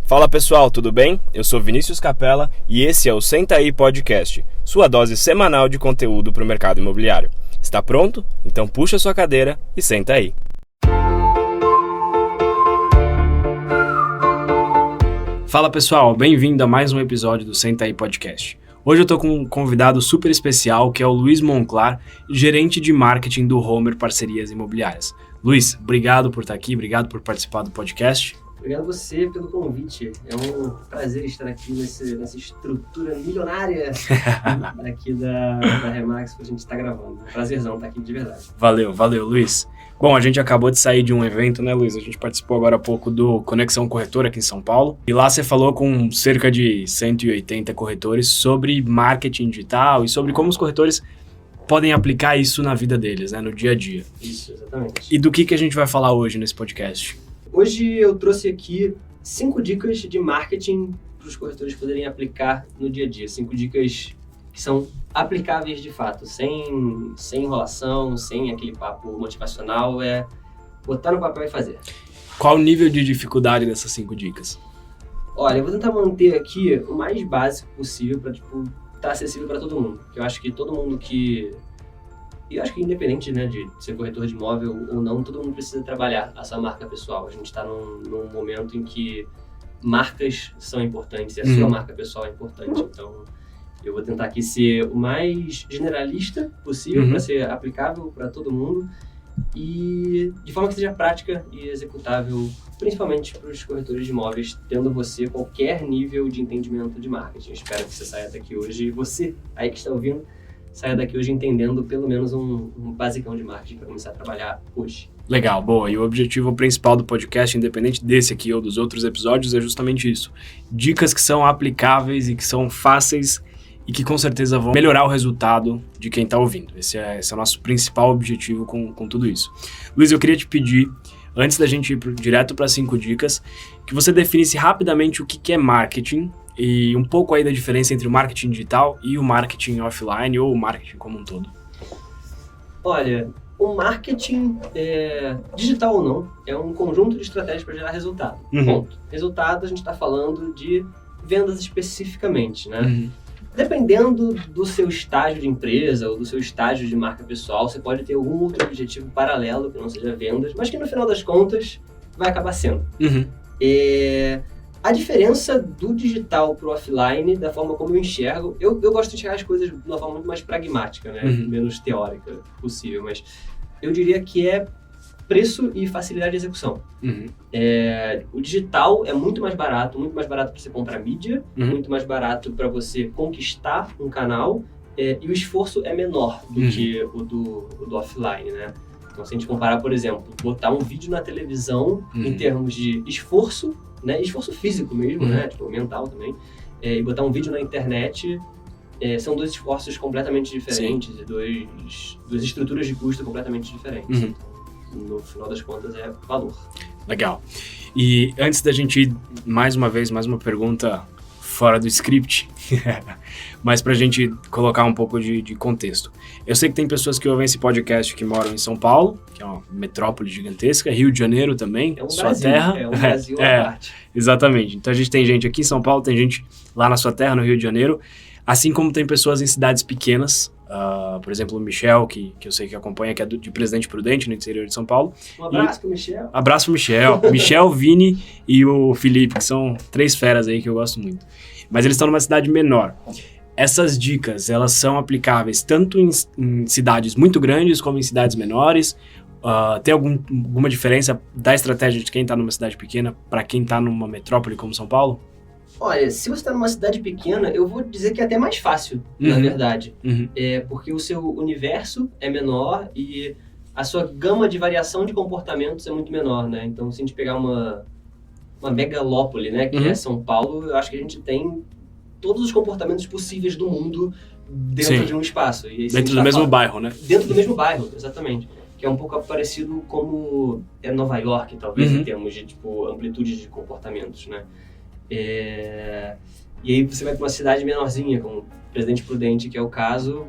Fala pessoal, tudo bem? Eu sou Vinícius Capella e esse é o Senta Aí Podcast, sua dose semanal de conteúdo para o mercado imobiliário. Está pronto? Então puxa sua cadeira e senta aí. Fala pessoal, bem-vindo a mais um episódio do Senta Aí Podcast. Hoje eu estou com um convidado super especial que é o Luiz Monclar, gerente de marketing do Homer Parcerias Imobiliárias. Luiz, obrigado por estar aqui, obrigado por participar do podcast. Obrigado a você pelo convite. É um prazer estar aqui nessa estrutura milionária aqui da Remax que a gente está gravando. É um prazerzão estar aqui de verdade. Valeu, Luiz. Bom, a gente acabou de sair de um evento, né, Luiz? A gente participou agora há pouco do Conexão Corretora aqui em São Paulo. E lá você falou com cerca de 180 corretores sobre marketing digital e sobre como os corretores podem aplicar isso na vida deles, né, no dia a dia. Isso, exatamente. E do que a gente vai falar hoje nesse podcast? Hoje eu trouxe aqui 5 dicas de marketing para os corretores poderem aplicar no dia a dia. 5 dicas que são aplicáveis de fato, sem enrolação, sem aquele papo motivacional, é botar no papel e fazer. Qual o nível de dificuldade dessas 5 dicas? Olha, eu vou tentar manter aqui o mais básico possível para estar acessível para todo mundo. Porque eu acho que todo mundo E eu acho que independente, né, de ser corretor de imóvel ou não, todo mundo precisa trabalhar a sua marca pessoal. A gente está num momento em que marcas são importantes e a sua marca pessoal é importante. Então, eu vou tentar aqui ser o mais generalista possível para ser aplicável para todo mundo e de forma que seja prática e executável, principalmente para os corretores de imóveis, tendo você qualquer nível de entendimento de marketing. Eu espero que você saia daqui hoje, você aí que está ouvindo, saia daqui hoje entendendo pelo menos um basicão de marketing para começar a trabalhar hoje. Legal, boa. E o objetivo principal do podcast, independente desse aqui ou dos outros episódios, é justamente isso. Dicas que são aplicáveis e que são fáceis e que com certeza vão melhorar o resultado de quem está ouvindo. Esse é o nosso principal objetivo com tudo isso. Luiz, eu queria te pedir, antes da gente ir direto para 5 dicas, que você definisse rapidamente o que é marketing e um pouco aí da diferença entre o marketing digital e o marketing offline ou o marketing como um todo. Olha, o marketing, digital ou não, é um conjunto de estratégias para gerar resultado. Ponto. Resultado, a gente está falando de vendas especificamente, né? Dependendo do seu estágio de empresa ou do seu estágio de marca pessoal, você pode ter algum outro objetivo paralelo que não seja vendas, mas que no final das contas vai acabar sendo. A diferença do digital para o offline, da forma como eu enxergo, eu gosto de enxergar as coisas de uma forma muito mais pragmática, né? Menos teórica possível, mas eu diria que é preço e facilidade de execução. O digital é muito mais barato para você comprar mídia, muito mais barato para você conquistar um canal, e o esforço é menor do que o do offline, né? Então, se a gente comparar, por exemplo, botar um vídeo na televisão em termos de esforço, né, esforço físico mesmo, né, tipo mental também, e botar um vídeo na internet, são 2 esforços completamente diferentes e duas estruturas de custo completamente diferentes. Então, no final das contas é valor. Legal. E antes da gente ir mais uma pergunta fora do script, mas pra gente colocar um pouco de contexto. Eu sei que tem pessoas que ouvem esse podcast que moram em São Paulo, que é uma metrópole gigantesca, Rio de Janeiro também, sua Brasil, terra. É um Brasil à parte. Exatamente. Então a gente tem gente aqui em São Paulo, tem gente lá na sua terra, no Rio de Janeiro, assim como tem pessoas em cidades pequenas, por exemplo, o Michel, que eu sei que acompanha, que é de Presidente Prudente, no interior de São Paulo. Um abraço pro Michel. Abraço pro Michel. Michel, Vini e o Felipe, que são 3 feras aí que eu gosto muito. Mas eles estão numa cidade menor. Essas dicas, elas são aplicáveis tanto em cidades muito grandes como em cidades menores? Tem alguma diferença da estratégia de quem está numa cidade pequena para quem está numa metrópole como São Paulo? Olha, se você está numa cidade pequena, eu vou dizer que é até mais fácil, na verdade. Porque o seu universo é menor e a sua gama de variação de comportamentos é muito menor, né? Então, se a gente pegar uma megalópole, né, que é São Paulo, eu acho que a gente tem todos os comportamentos possíveis do mundo dentro de um espaço. E dentro do mesmo bairro, né? Dentro do mesmo bairro, exatamente. Que é um pouco parecido como Nova York, talvez, em termos de tipo, amplitude de comportamentos, né? E aí você vai para uma cidade menorzinha, como Presidente Prudente, que é o caso,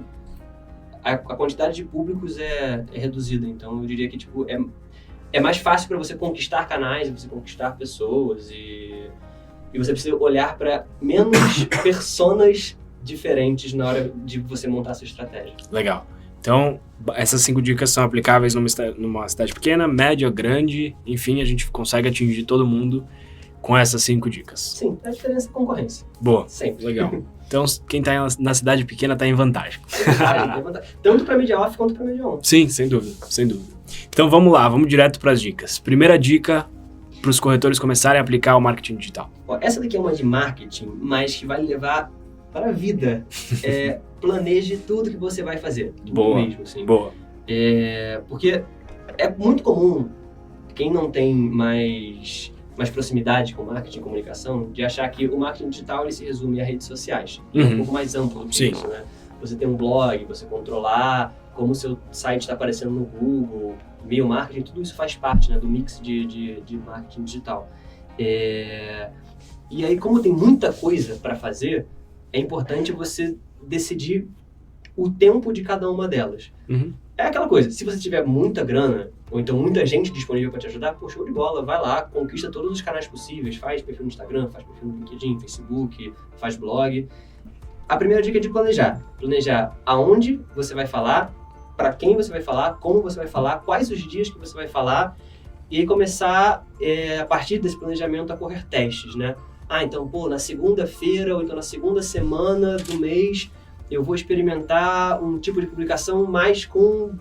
a quantidade de públicos é reduzida. Então, eu diria que tipo, é mais fácil para você conquistar canais, você conquistar pessoas e E você precisa olhar para menos personas diferentes na hora de você montar a sua estratégia. Legal. Então, essas 5 dicas são aplicáveis numa cidade pequena, média, grande, enfim, a gente consegue atingir todo mundo com essas 5 dicas. Sim, a diferença é concorrência. Boa. Sempre. Legal. Então, quem tá na cidade pequena tá em vantagem. Tem vantagem. Tanto para mídia off quanto para mídia on. Sim, sem dúvida, sem dúvida. Então, vamos lá, vamos direto para as dicas. Primeira dica para os corretores começarem a aplicar o marketing digital. Essa daqui é uma de marketing, mas que vai levar para a vida. Planeje tudo que você vai fazer. Tudo Boa, mesmo, assim. boa. Porque é muito comum, quem não tem mais proximidade com marketing e comunicação, de achar que o marketing digital ele se resume a redes sociais. É um pouco mais amplo do que Sim. isso, né? Você tem um blog, você controlar como o seu site está aparecendo no Google, e-mail marketing, tudo isso faz parte, né, do mix de marketing digital. E aí, como tem muita coisa para fazer, é importante você decidir o tempo de cada uma delas. É aquela coisa, se você tiver muita grana, ou então muita gente disponível para te ajudar, pô, show de bola, vai lá, conquista todos os canais possíveis, faz perfil no Instagram, faz perfil no LinkedIn, Facebook, faz blog. A primeira dica é de planejar. Planejar aonde você vai falar, para quem você vai falar, como você vai falar, quais os dias que você vai falar, e aí começar, a partir desse planejamento, a correr testes, né? Então, na segunda-feira, ou então na segunda semana do mês, eu vou experimentar um tipo de publicação mais com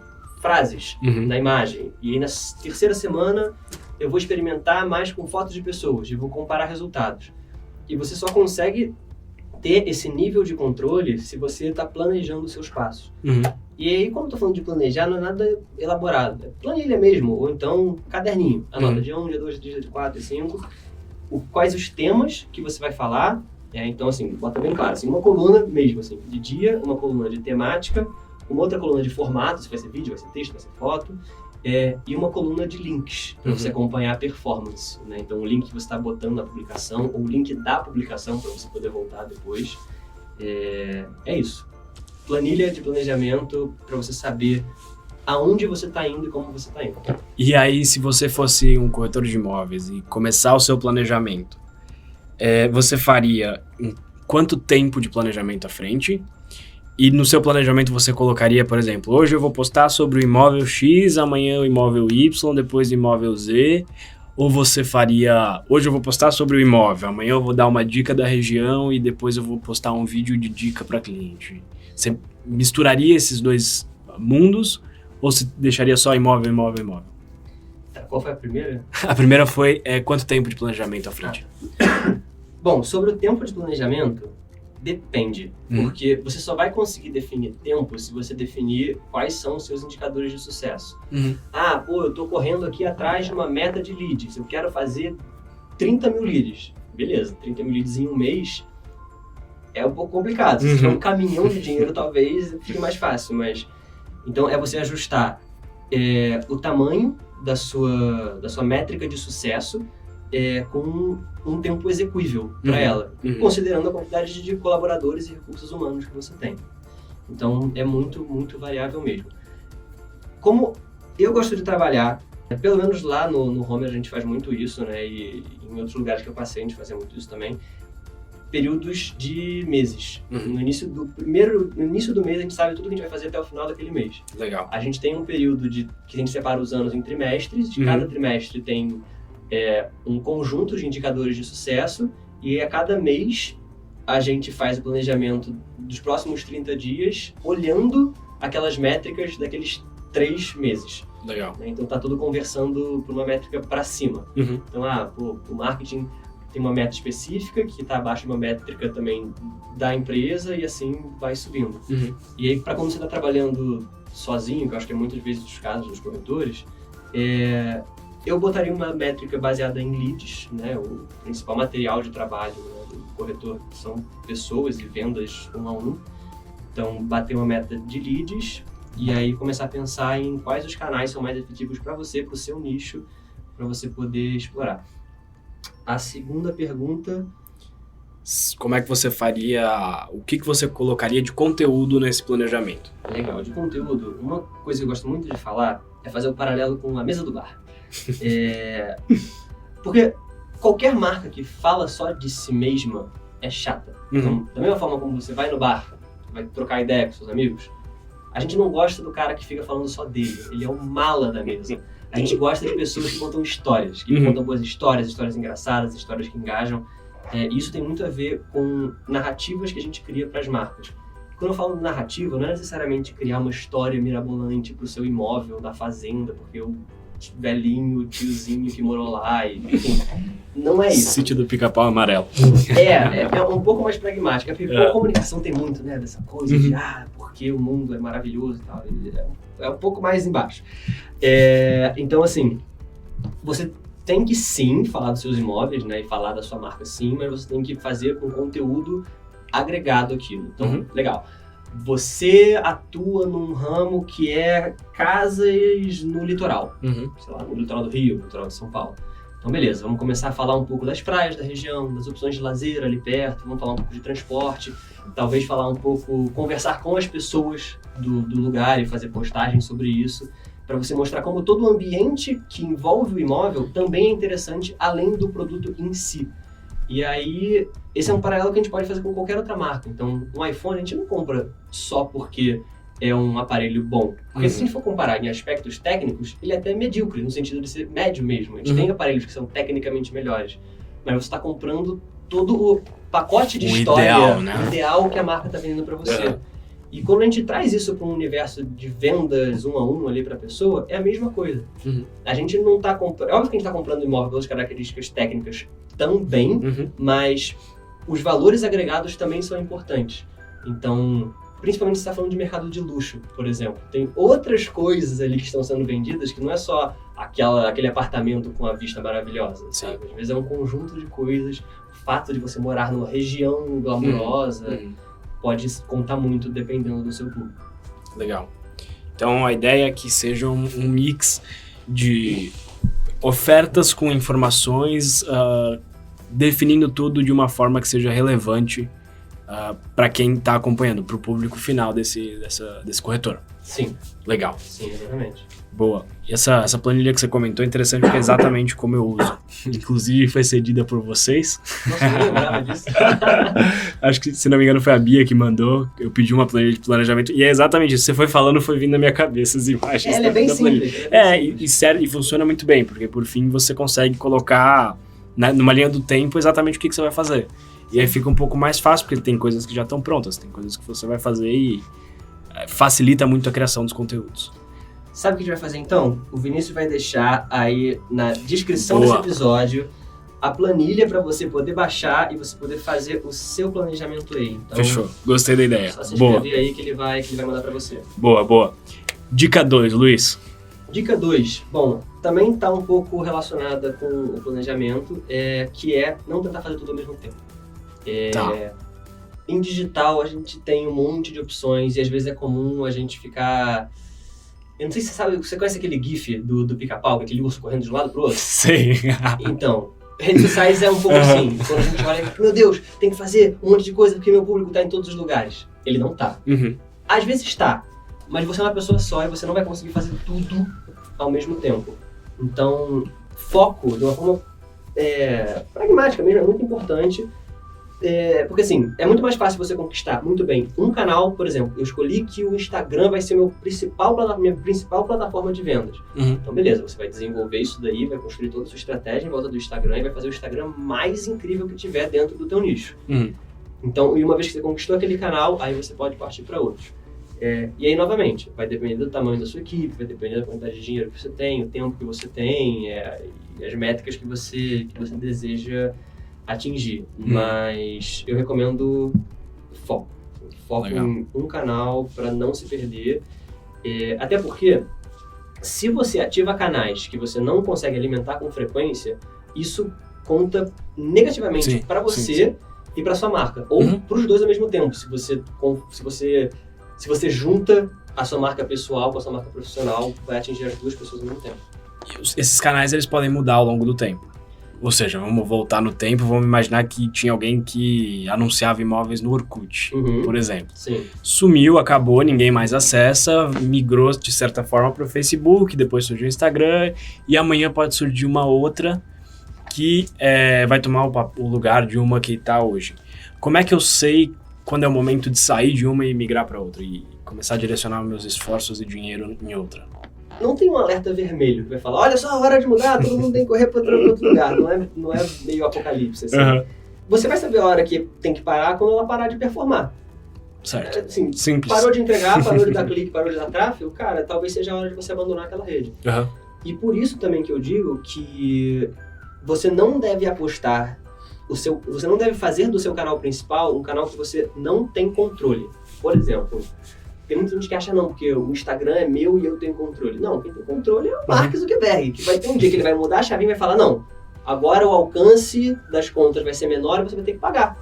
frases na imagem. E aí na terceira semana, eu vou experimentar mais com fotos de pessoas, e vou comparar resultados. E você só consegue ter esse nível de controle se você está planejando os seus passos. E aí, quando eu tô falando de planejar, não é nada elaborado. É planilha mesmo, ou então caderninho. Anota dia 1, dia 2, dia 3, dia 4, dia 5. Quais os temas que você vai falar. Então, assim, bota bem claro. Assim, uma coluna mesmo, assim, de dia, uma coluna de temática, uma outra coluna de formato, se vai ser vídeo, vai ser texto, vai ser foto. E uma coluna de links, para você acompanhar a performance, né? Então, o link que você está botando na publicação, ou o link da publicação, para você poder voltar depois. É isso. Planilha de planejamento para você saber aonde você está indo e como você está indo. E aí, se você fosse um corretor de imóveis e começar o seu planejamento, você faria quanto tempo de planejamento à frente? E no seu planejamento você colocaria, por exemplo, hoje eu vou postar sobre o imóvel X, amanhã o imóvel Y, depois o imóvel Z, ou você faria, hoje eu vou postar sobre o imóvel, amanhã eu vou dar uma dica da região e depois eu vou postar um vídeo de dica para cliente? Você misturaria esses dois mundos ou você deixaria só imóvel, imóvel, imóvel? Qual foi a primeira? A primeira foi quanto tempo de planejamento à frente? Bom, sobre o tempo de planejamento, depende, porque você só vai conseguir definir tempo se você definir quais são os seus indicadores de sucesso. Eu tô correndo aqui atrás de uma meta de leads, eu quero fazer 30 mil leads. Beleza, 30 mil leads em um mês é um pouco complicado. Se tiver um caminhão de dinheiro, talvez fique mais fácil, mas... Então, é você ajustar o tamanho da sua métrica de sucesso com um tempo execuível para ela, considerando a quantidade de colaboradores e recursos humanos que você tem. Então, é muito, muito variável mesmo. Como eu gosto de trabalhar, pelo menos lá no Homer a gente faz muito isso, né? E em outros lugares que eu passei a gente fazia muito isso também, períodos de meses. No início do mês a gente sabe tudo que a gente vai fazer até o final daquele mês. Legal. A gente tem um período que a gente separa os anos em trimestres, de cada trimestre tem um conjunto de indicadores de sucesso, e a cada mês a gente faz o planejamento dos próximos 30 dias, olhando aquelas métricas daqueles 3 meses. Legal. Então tá tudo conversando por uma métrica para cima. Então, o marketing tem uma meta específica que está abaixo de uma métrica também da empresa, e assim vai subindo. E aí, para quando você está trabalhando sozinho, que eu acho que é muitas vezes os casos dos corretores, eu botaria uma métrica baseada em leads, né? O principal material de trabalho, né, do corretor são pessoas e vendas 1 a 1. Então, bater uma meta de leads e aí começar a pensar em quais os canais são mais efetivos para você, para o seu nicho, para você poder explorar. A segunda pergunta... Como é que você faria, o que você colocaria de conteúdo nesse planejamento? Legal, de conteúdo, uma coisa que eu gosto muito de falar é fazer o paralelo com a mesa do bar. Porque qualquer marca que fala só de si mesma é chata. Então, da mesma forma como você vai no bar, vai trocar ideia com seus amigos, a gente não gosta do cara que fica falando só dele. Ele é o mala da mesa. A gente gosta de pessoas que contam histórias, que contam boas histórias, histórias engraçadas, histórias que engajam. Isso tem muito a ver com narrativas que a gente cria para as marcas. Quando eu falo narrativa, não é necessariamente criar uma história mirabolante para o seu imóvel da fazenda, porque o velhinho, o tiozinho que morou lá, enfim, não é isso. Sítio do Pica-Pau Amarelo. É um pouco mais pragmática, porque a comunicação tem muito, né, dessa coisa de, porque o mundo é maravilhoso e tal, é um pouco mais embaixo. Então, assim, você tem que sim falar dos seus imóveis, né, e falar da sua marca sim, mas você tem que fazer com conteúdo agregado aquilo. Então, legal. Você atua num ramo que é casas no litoral. Sei lá, no litoral do Rio, no litoral de São Paulo. Então, beleza, vamos começar a falar um pouco das praias da região, das opções de lazer ali perto, vamos falar um pouco de transporte, talvez falar um pouco, conversar com as pessoas do lugar e fazer postagens sobre isso, para você mostrar como todo o ambiente que envolve o imóvel também é interessante, além do produto em si. E aí, esse é um paralelo que a gente pode fazer com qualquer outra marca. Então, um iPhone a gente não compra só porque é um aparelho bom. Porque se a gente for comparar em aspectos técnicos, ele é até medíocre, no sentido de ser médio mesmo. A gente tem aparelhos que são tecnicamente melhores, mas você está comprando todo o pacote de história ideal que a marca está vendendo para você. E quando a gente traz isso para um universo de vendas 1 a 1 ali para a pessoa, é a mesma coisa. A gente não está comprando... É óbvio que a gente está comprando imóvel pelas características técnicas também, mas os valores agregados também são importantes. Então, principalmente se você está falando de mercado de luxo, por exemplo. Tem outras coisas ali que estão sendo vendidas que não é só aquele apartamento com a vista maravilhosa, sabe? Às vezes é um conjunto de coisas. O fato de você morar numa região glamourosa pode contar muito dependendo do seu público. Legal. Então a ideia é que seja um mix de ofertas com informações, definindo tudo de uma forma que seja relevante para quem está acompanhando, para o público final desse corretor. Sim. Legal. Sim, exatamente. Boa. E essa planilha que você comentou é interessante porque é exatamente como eu uso. Inclusive foi cedida por vocês. Nossa, eu não lembrava disso. Acho que, se não me engano, foi a Bia que mandou. Eu pedi uma planilha de planejamento e é exatamente isso. Você foi falando, foi vindo na minha cabeça as imagens. Ela é bem simples. E funciona muito bem, porque por fim você consegue colocar numa linha do tempo exatamente o que você vai fazer. E aí fica um pouco mais fácil, porque tem coisas que já estão prontas, tem coisas que você vai fazer e facilita muito a criação dos conteúdos. Sabe o que a gente vai fazer então? O Vinícius vai deixar aí na descrição desse episódio a planilha para você poder baixar e você poder fazer o seu planejamento aí. Então, fechou, gostei da ideia. Só se inscrever aí que ele vai mandar para você. Boa. Dica 2, Luiz. Dica 2, bom, também está um pouco relacionada com o planejamento, que é não tentar fazer tudo ao mesmo tempo. Em digital a gente tem um monte de opções e às vezes é comum a gente ficar... Eu não sei se você sabe, você conhece aquele gif do Pica-Pau, aquele urso correndo de um lado pro outro? Sim. Então, redes sociais é um pouco assim. Quando a gente olha, meu Deus, tem que fazer um monte de coisa porque meu público tá em todos os lugares. Ele não tá. Às vezes está, mas você é uma pessoa só e você não vai conseguir fazer tudo ao mesmo tempo. Então, foco de uma forma pragmática mesmo é muito importante. Porque assim, é muito mais fácil você conquistar muito bem um canal, por exemplo, eu escolhi que o Instagram vai ser minha principal plataforma de vendas. Então beleza, você vai desenvolver isso daí, vai construir toda a sua estratégia em volta do Instagram e vai fazer o Instagram mais incrível que tiver dentro do teu nicho. Então, e uma vez que você conquistou aquele canal, aí você pode partir para outros. E aí, novamente, vai depender do tamanho da sua equipe, vai depender da quantidade de dinheiro que você tem, o tempo que você tem, e as métricas que você deseja atingir, mas eu recomendo foco em um canal para não se perder, até porque se você ativa canais que você não consegue alimentar com frequência, isso conta negativamente para você e para sua marca, ou para os dois ao mesmo tempo, se você junta a sua marca pessoal com a sua marca profissional, vai atingir as duas pessoas ao mesmo tempo. E esses canais eles podem mudar ao longo do tempo. Ou seja, vamos voltar no tempo, vamos imaginar que tinha alguém que anunciava imóveis no Orkut, por exemplo. Sim. Sumiu, acabou, ninguém mais acessa, migrou de certa forma para o Facebook, depois surgiu o Instagram, e amanhã pode surgir uma outra que vai tomar o lugar de uma que está hoje. Como é que eu sei quando é o momento de sair de uma e migrar para outra e começar a direcionar meus esforços e dinheiro em outra? Não tem um alerta vermelho que vai falar, olha só, hora de mudar, todo mundo tem que correr para outro lugar. Não é meio apocalipse, assim. Uhum. Você vai saber a hora que tem que parar quando ela parar de performar. Certo. Assim, simples. Parou de entregar, parou de dar clique, parou de dar tráfego, cara, talvez seja a hora de você abandonar aquela rede. Uhum. E por isso também que eu digo que você não deve apostar, você não deve fazer do seu canal principal um canal que você não tem controle. Por exemplo, tem muita gente que acha, não, porque o Instagram é meu e eu tenho controle. Não, quem tem controle é o Mark Zuckerberg, que vai ter um dia que ele vai mudar a chavinha e vai falar, não, agora o alcance das contas vai ser menor e você vai ter que pagar.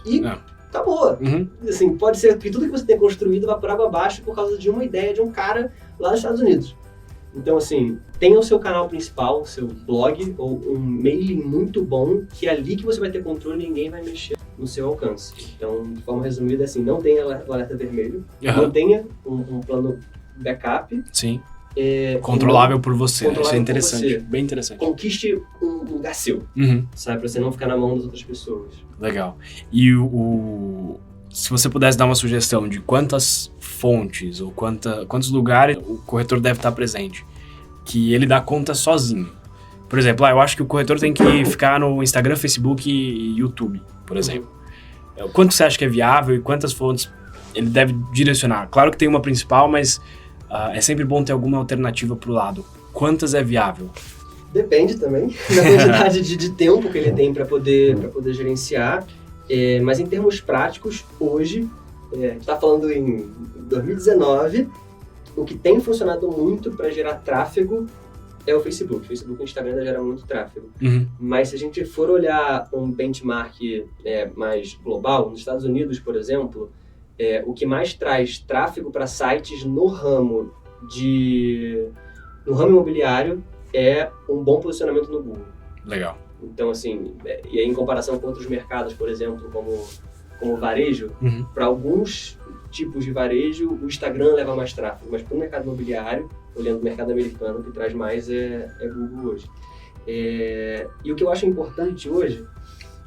E acabou. Uhum. Assim, pode ser que tudo que você tem construído vá por água abaixo por causa de uma ideia de um cara lá nos Estados Unidos. Então, assim, tenha o seu canal principal, o seu blog ou um mailing muito bom, que é ali que você vai ter controle e ninguém vai mexer no seu alcance. Então, de forma resumida, assim, não tenha o alerta vermelho, mantenha um plano backup. Sim. Controlável por você. Isso é interessante. Bem interessante. Conquiste um lugar seu, sabe? Pra você não ficar na mão das outras pessoas. Legal. E se você pudesse dar uma sugestão de quantas fontes ou quantos lugares o corretor deve estar presente, que ele dá conta sozinho. Por exemplo, eu acho que o corretor tem que ficar no Instagram, Facebook e YouTube, por exemplo. Quanto você acha que é viável e quantas fontes ele deve direcionar? Claro que tem uma principal, mas é sempre bom ter alguma alternativa para o lado. Quantas é viável? Depende também da quantidade de tempo que ele tem para poder gerenciar. Mas em termos práticos, hoje, a gente está falando em 2019, o que tem funcionado muito para gerar tráfego é o Facebook. O Facebook e o Instagram ainda geram muito tráfego. Mas se a gente for olhar um benchmark mais global, nos Estados Unidos, por exemplo, o que mais traz tráfego para sites no ramo imobiliário é um bom posicionamento no Google. Legal. Então, assim, e aí em comparação com outros mercados, por exemplo, como varejo, para alguns tipos de varejo, o Instagram leva mais tráfego, mas para o mercado imobiliário, olhando o mercado americano, o que traz mais é Google hoje. E o que eu acho importante hoje,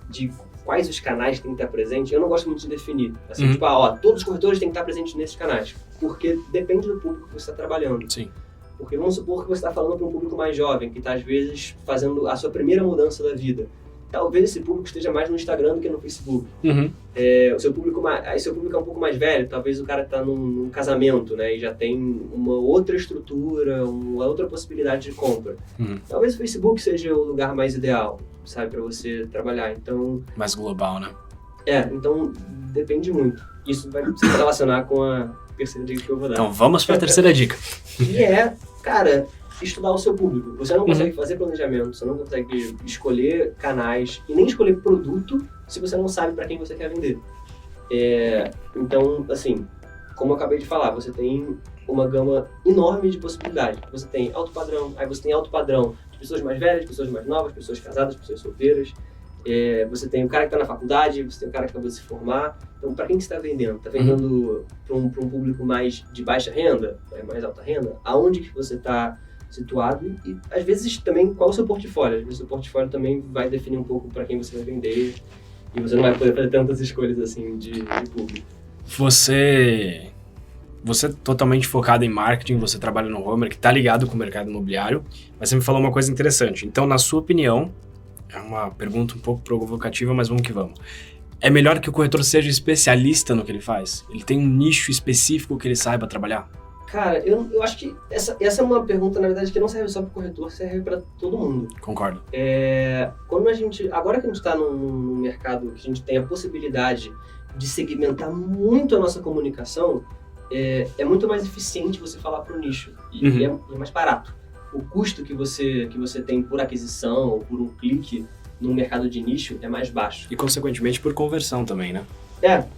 de quais os canais têm que estar presentes, eu não gosto muito de definir. Assim, tipo, todos os corretores têm que estar presentes nesses canais, porque depende do público que você está trabalhando. Sim. Porque vamos supor que você está falando para um público mais jovem, que está, às vezes, fazendo a sua primeira mudança da vida. Talvez esse público esteja mais no Instagram do que no Facebook. O seu público é um pouco mais velho, talvez o cara está num casamento, né, e já tem uma outra estrutura, uma outra possibilidade de compra. Talvez o Facebook seja o lugar mais ideal, sabe, para você trabalhar. Então, mais global, né? Então depende muito. Isso vai se relacionar com a terceira dica que eu vou dar. Então vamos para a terceira dica. Que cara, estudar o seu público. Você não consegue fazer planejamento, você não consegue escolher canais e nem escolher produto se você não sabe para quem você quer vender. Então, assim, como eu acabei de falar, você tem uma gama enorme de possibilidades. Você tem alto padrão, aí você tem alto padrão de pessoas mais velhas, pessoas mais novas, pessoas casadas, pessoas solteiras. Você tem o cara que está na faculdade, você tem o cara que acabou de se formar. Então, para quem que você está vendendo? Está vendendo para um público mais de baixa renda, mais alta renda? Aonde que você está situado? E, às vezes, também, qual é o seu portfólio? Às vezes, o seu portfólio também vai definir um pouco para quem você vai vender. E você não vai poder fazer tantas escolhas, assim, de público. Você é totalmente focado em marketing, você trabalha no Homer, que está ligado com o mercado imobiliário, mas você me falou uma coisa interessante. Então, na sua opinião, é uma pergunta um pouco provocativa, mas vamos que vamos. É melhor que o corretor seja especialista no que ele faz? Ele tem um nicho específico que ele saiba trabalhar? Cara, eu acho que essa é uma pergunta, na verdade, que não serve só para o corretor, serve para todo mundo. Concordo. Agora que a gente está num mercado que a gente tem a possibilidade de segmentar muito a nossa comunicação, é muito mais eficiente você falar para o nicho e é mais barato. O custo que você tem por aquisição ou por um clique no mercado de nicho é mais baixo. E, consequentemente, por conversão também, né?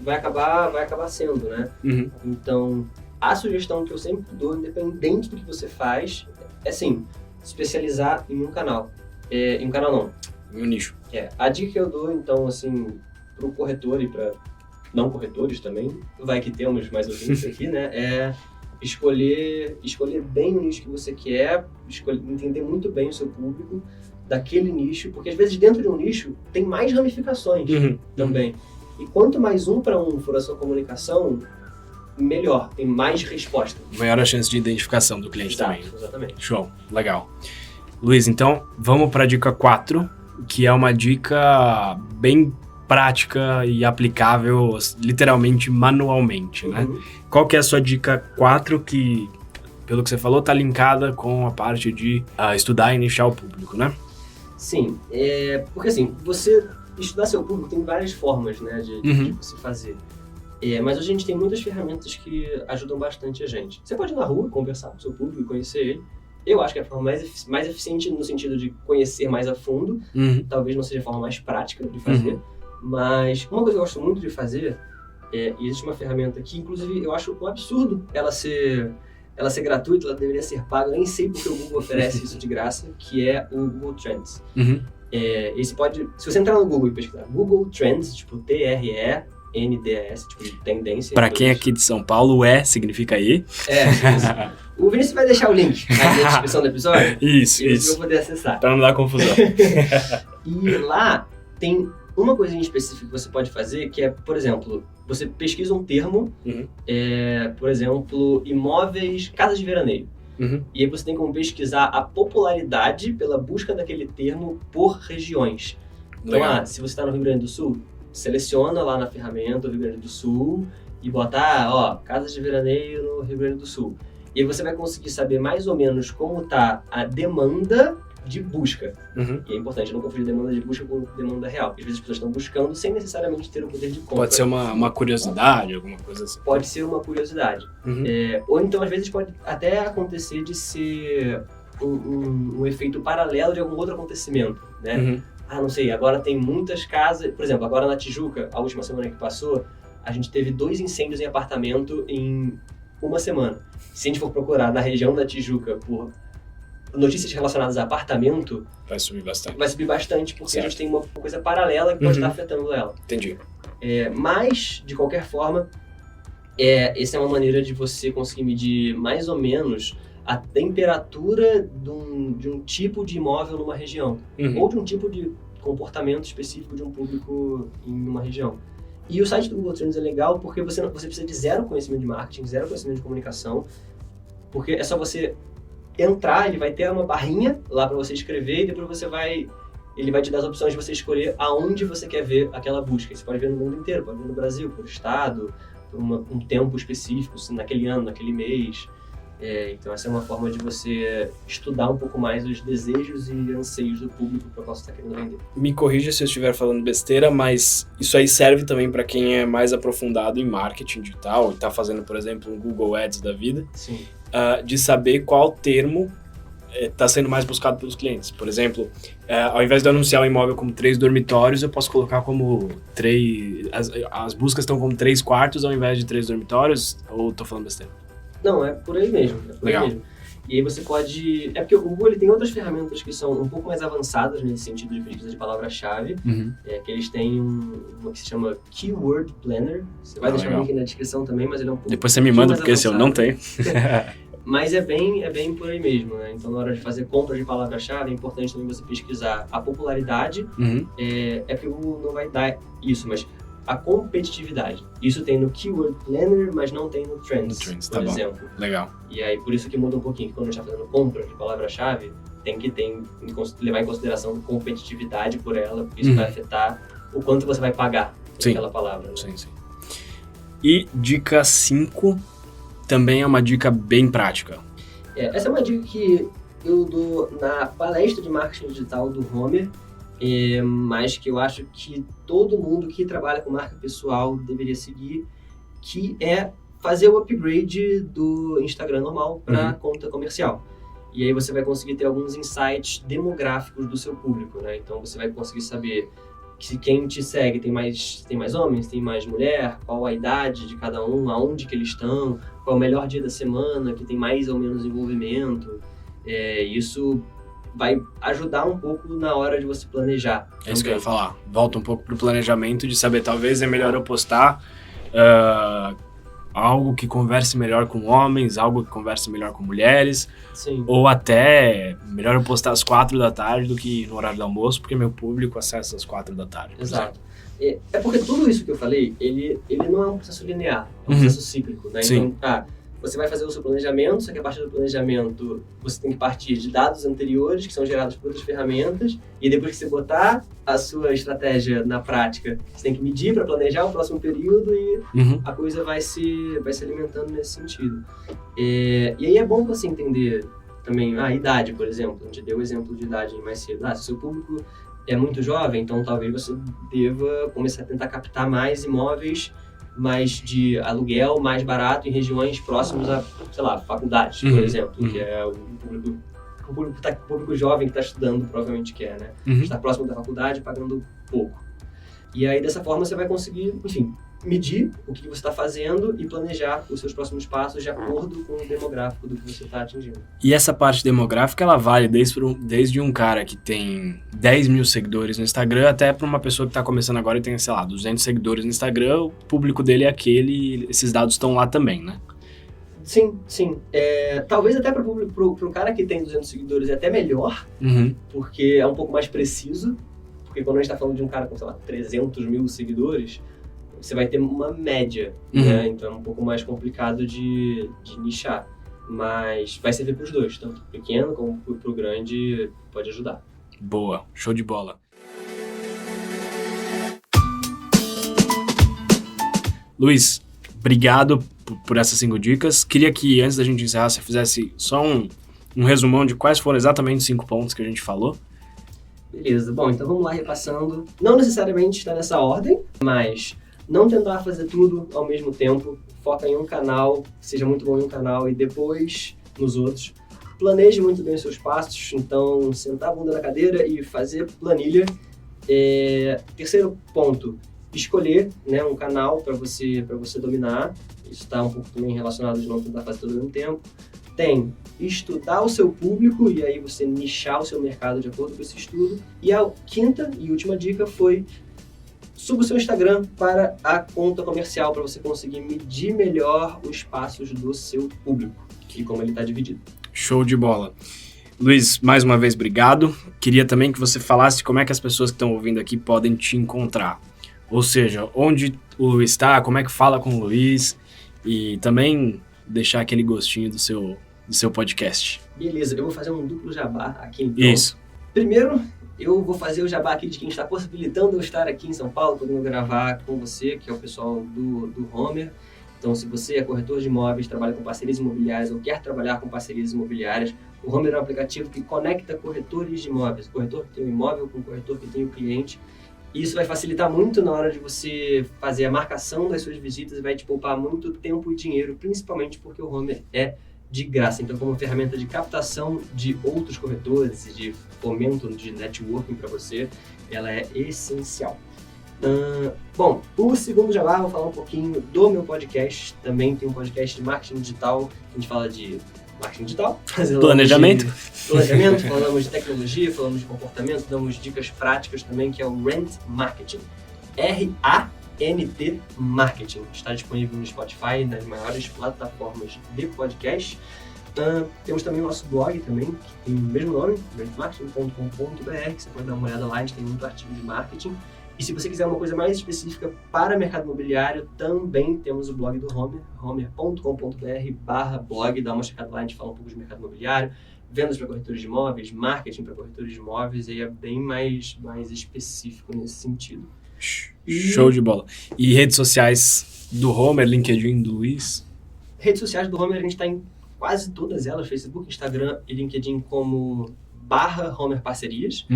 Vai acabar sendo, né? Então, a sugestão que eu sempre dou, independente do que você faz, é, assim, especializar em um canal. Em um canal não. Em um nicho. A dica que eu dou, então, assim, para o corretor e para não corretores também, vai que temos mais ouvintes aqui, né? É escolher bem o nicho que você quer, entender muito bem o seu público daquele nicho, porque às vezes dentro de um nicho tem mais ramificações também. E quanto mais um para um for a sua comunicação, melhor, tem mais resposta. Maior a chance de identificação do cliente também. Exatamente. Show, legal. Luiz, então vamos para a dica 4, que é uma dica bem prática e aplicável literalmente manualmente, né? Qual que é a sua dica 4 que, pelo que você falou, está linkada com a parte de estudar e nichar o público, né? Sim, porque assim, você estudar seu público tem várias formas, né, de você fazer. Mas hoje a gente tem muitas ferramentas que ajudam bastante a gente. Você pode ir na rua, conversar com o seu público e conhecer ele. Eu acho que é a forma mais eficiente no sentido de conhecer mais a fundo. Talvez não seja a forma mais prática de fazer. Mas uma coisa que eu gosto muito de fazer, e existe uma ferramenta que, inclusive, eu acho um absurdo ela ser gratuita, ela deveria ser paga. Eu nem sei porque o Google oferece isso de graça, que é o Google Trends. Se você entrar no Google e pesquisar Google Trends, tipo TRENDS, tipo de tendência. Para quem é aqui de São Paulo, significa E. O Vinícius vai deixar o link na descrição do episódio. Isso. Você vai poder acessar. Para não dar confusão. E lá tem uma coisinha específica que você pode fazer, que é, por exemplo, você pesquisa um termo, por exemplo, imóveis, casas de veraneio. E aí você tem como pesquisar a popularidade pela busca daquele termo por regiões. Então, se você está no Rio Grande do Sul, seleciona lá na ferramenta o Rio Grande do Sul e bota, casas de veraneio no Rio Grande do Sul. E aí você vai conseguir saber mais ou menos como está a demanda de busca. E é importante não confundir demanda de busca com demanda real. Às vezes as pessoas estão buscando sem necessariamente ter o poder de compra. Pode ser uma curiosidade, alguma coisa assim. Pode ser uma curiosidade. Ou então, às vezes, pode até acontecer de ser um efeito paralelo de algum outro acontecimento, né? Não sei, agora tem muitas casas... Por exemplo, agora na Tijuca, a última semana que passou, a gente teve 2 incêndios em apartamento em uma semana. Se a gente for procurar na região da Tijuca por notícias relacionadas a apartamento... Vai subir bastante. Vai subir bastante, porque a gente tem uma coisa paralela que pode estar afetando ela. Entendi. Mas, de qualquer forma, essa é uma maneira de você conseguir medir mais ou menos a temperatura de um tipo de imóvel numa região, ou de um tipo de comportamento específico de um público em uma região. E o site do Google Trends é legal porque você precisa de zero conhecimento de marketing, zero conhecimento de comunicação, porque é só você entrar, ele vai ter uma barrinha lá para você escrever e depois ele vai te dar as opções de você escolher aonde você quer ver aquela busca. Você pode ver no mundo inteiro, pode ver no Brasil, por estado, por um tempo específico, naquele ano, naquele mês. Então essa é uma forma de você estudar um pouco mais os desejos e anseios do público para o qual você está querendo vender. Me corrija se eu estiver falando besteira, mas isso aí serve também para quem é mais aprofundado em marketing digital e está fazendo, por exemplo, um Google Ads da vida. Sim. De saber qual termo está sendo mais buscado pelos clientes. Por exemplo, ao invés de anunciar um imóvel como 3 dormitórios, eu posso colocar como 3... As buscas estão como 3 quartos ao invés de 3 dormitórios, ou estou falando besteira? Não, é por aí mesmo. Legal. E aí você pode... porque o Google ele tem outras ferramentas que são um pouco mais avançadas nesse sentido de pesquisa de palavra-chave, que eles têm uma que se chama Keyword Planner. Você vai deixar o link na descrição também, mas ele é um pouco... Depois você me manda, porque esse eu não tenho. Mas é bem por aí mesmo, né? Então, na hora de fazer compras de palavra-chave, é importante também você pesquisar a popularidade. Porque o Google não vai dar isso, mas a competitividade. Isso tem no Keyword Planner, mas não tem no Trends, por exemplo. Legal. E aí, por isso que muda um pouquinho, que quando a gente está fazendo compras de palavra-chave, tem que levar em consideração competitividade por ela, porque isso vai afetar o quanto você vai pagar por aquela palavra. Né? Sim. E dica 5 também é uma dica bem prática. Essa é uma dica que eu dou na palestra de marketing digital do Homer, mas que eu acho que todo mundo que trabalha com marca pessoal deveria seguir, que é fazer o upgrade do Instagram normal para conta comercial. E aí você vai conseguir ter alguns insights demográficos do seu público, né? Então você vai conseguir saber que quem te segue tem mais homens, tem mais mulher, qual a idade de cada um, aonde que eles estão, qual é o melhor dia da semana, que tem mais ou menos envolvimento. Isso vai ajudar um pouco na hora de você planejar. É isso que eu ia falar. Volta um pouco pro planejamento de saber, talvez é melhor eu postar algo que converse melhor com homens, algo que converse melhor com mulheres. Sim. Ou até, melhor eu postar às 4 da tarde do que no horário do almoço, porque meu público acessa às 4 da tarde. Exato. É porque tudo isso que eu falei, ele não é um processo linear, é um processo cíclico, né? Sim. Então, você vai fazer o seu planejamento, só que a partir do planejamento você tem que partir de dados anteriores que são gerados por outras ferramentas, e depois que você botar a sua estratégia na prática, você tem que medir para planejar o próximo período e a coisa vai se alimentando nesse sentido. E aí é bom você entender também a idade, por exemplo. A gente deu o exemplo de idade mais cedo. Se o seu público é muito jovem, então talvez você deva começar a tentar captar mais imóveis mais de aluguel, mais barato em regiões próximas a, sei lá, faculdades, por exemplo, que é o público jovem que está estudando, provavelmente quer, né? Está próximo da faculdade, pagando pouco. E aí, dessa forma, você vai conseguir, enfim, medir o que você está fazendo e planejar os seus próximos passos de acordo com o demográfico do que você está atingindo. E essa parte demográfica, ela vale desde um cara que tem 10 mil seguidores no Instagram até para uma pessoa que está começando agora e tem, sei lá, 200 seguidores no Instagram, o público dele é aquele, esses dados estão lá também, né? Sim. Talvez até para o cara que tem 200 seguidores é até melhor, porque é um pouco mais preciso, porque quando a gente está falando de um cara com, sei lá, 300 mil seguidores, você vai ter uma média, né? Então é um pouco mais complicado de nichar. Mas vai servir para os dois, tanto para o pequeno como para o grande, pode ajudar. Boa, show de bola. Luiz, obrigado por essas 5 dicas. Queria que, antes da gente encerrar, você fizesse só um resumão de quais foram exatamente os 5 pontos que a gente falou. Beleza, bom, então vamos lá repassando. Não necessariamente está nessa ordem, mas não tentar fazer tudo ao mesmo tempo. Foca em um canal, seja muito bom em um canal e depois nos outros. Planeje muito bem os seus passos, então sentar a bunda na cadeira e fazer planilha. Terceiro ponto, escolher, né, um canal para você dominar. Isso está um pouco também relacionado de não tentar fazer tudo ao mesmo tempo. Tem estudar o seu público e aí você nichar o seu mercado de acordo com esse estudo. E a quinta e última dica foi: suba o seu Instagram para a conta comercial para você conseguir medir melhor os passos do seu público e como ele está dividido. Show de bola. Luiz, mais uma vez, obrigado. Queria também que você falasse como é que as pessoas que estão ouvindo aqui podem te encontrar. Ou seja, onde o Luiz está, como é que fala com o Luiz e também deixar aquele gostinho do seu podcast. Beleza, eu vou fazer um duplo jabá aqui então. Isso. Primeiro, eu vou fazer o jabá aqui de quem está possibilitando eu estar aqui em São Paulo, podendo gravar com você, que é o pessoal do Homer. Então, se você é corretor de imóveis, trabalha com parcerias imobiliárias ou quer trabalhar com parcerias imobiliárias, o Homer é um aplicativo que conecta corretores de imóveis, o corretor que tem o imóvel com o corretor que tem o cliente. Isso vai facilitar muito na hora de você fazer a marcação das suas visitas e vai te poupar muito tempo e dinheiro, principalmente porque o Homer é de graça. Então, como ferramenta de captação de outros corretores e de fomento de networking para você, ela é essencial. Bom, o segundo jabá, vou falar um pouquinho do meu podcast. Também tem um podcast de marketing digital. A gente fala de marketing digital, planejamento, falamos de tecnologia, falamos de comportamento, damos dicas práticas também, que é o Rant Marketing. RANT Marketing. Está disponível no Spotify, nas maiores plataformas de podcast. Temos também o nosso blog também, que tem o mesmo nome, rantmarketing.com.br, que você pode dar uma olhada lá, a gente tem muito artigo de marketing. E se você quiser uma coisa mais específica para mercado imobiliário, também temos o blog do Homer, homer.com.br/blog, dá uma checada lá, a gente fala um pouco de mercado imobiliário, vendas para corretores de imóveis, marketing para corretores de imóveis, aí é bem mais específico nesse sentido. Show de bola. E redes sociais do Homer, LinkedIn do Luiz? Redes sociais do Homer, a gente está em quase todas elas, Facebook, Instagram e LinkedIn como /Homer Parcerias.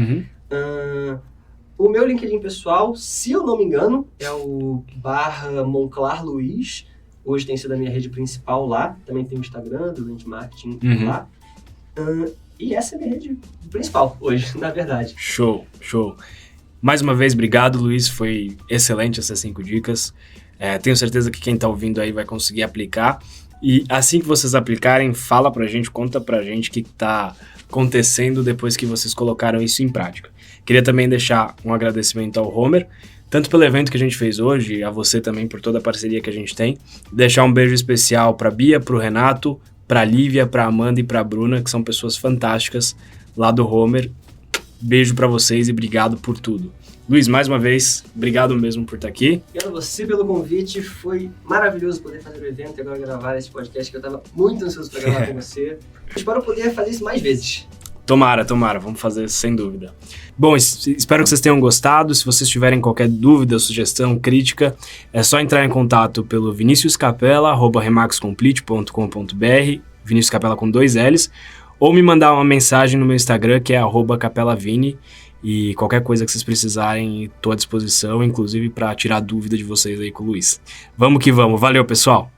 O meu LinkedIn pessoal, se eu não me engano, é o /Monclar Luiz. Hoje tem sido a minha rede principal lá. Também tem o Instagram do Rant Marketing lá. E essa é a minha rede principal hoje, na verdade. Show. Mais uma vez, obrigado, Luiz. Foi excelente essas 5 dicas. Tenho certeza que quem está ouvindo aí vai conseguir aplicar. E assim que vocês aplicarem, fala pra gente, conta pra gente o que está acontecendo depois que vocês colocaram isso em prática. Queria também deixar um agradecimento ao Homer tanto pelo evento que a gente fez hoje, a você também por toda a parceria que a gente tem. Deixar um beijo especial para Bia, para o Renato, para Lívia, para Amanda e para Bruna, que são pessoas fantásticas lá do Homer. Beijo para vocês e obrigado por tudo. Luiz, mais uma vez, obrigado mesmo por estar aqui. Obrigado a você pelo convite, foi maravilhoso poder fazer o evento e agora gravar esse podcast que eu estava muito ansioso para gravar com você. Espero poder fazer isso mais vezes. Tomara, vamos fazer sem dúvida. Bom, espero que vocês tenham gostado. Se vocês tiverem qualquer dúvida, sugestão, crítica, é só entrar em contato pelo viniciuscapella@remaxcomplete.com.br, Vinícius Capella com 2 L's, ou me mandar uma mensagem no meu Instagram, que é @capelavini, e qualquer coisa que vocês precisarem, estou à disposição, inclusive para tirar dúvida de vocês aí com o Luiz. Vamos que vamos. Valeu, pessoal!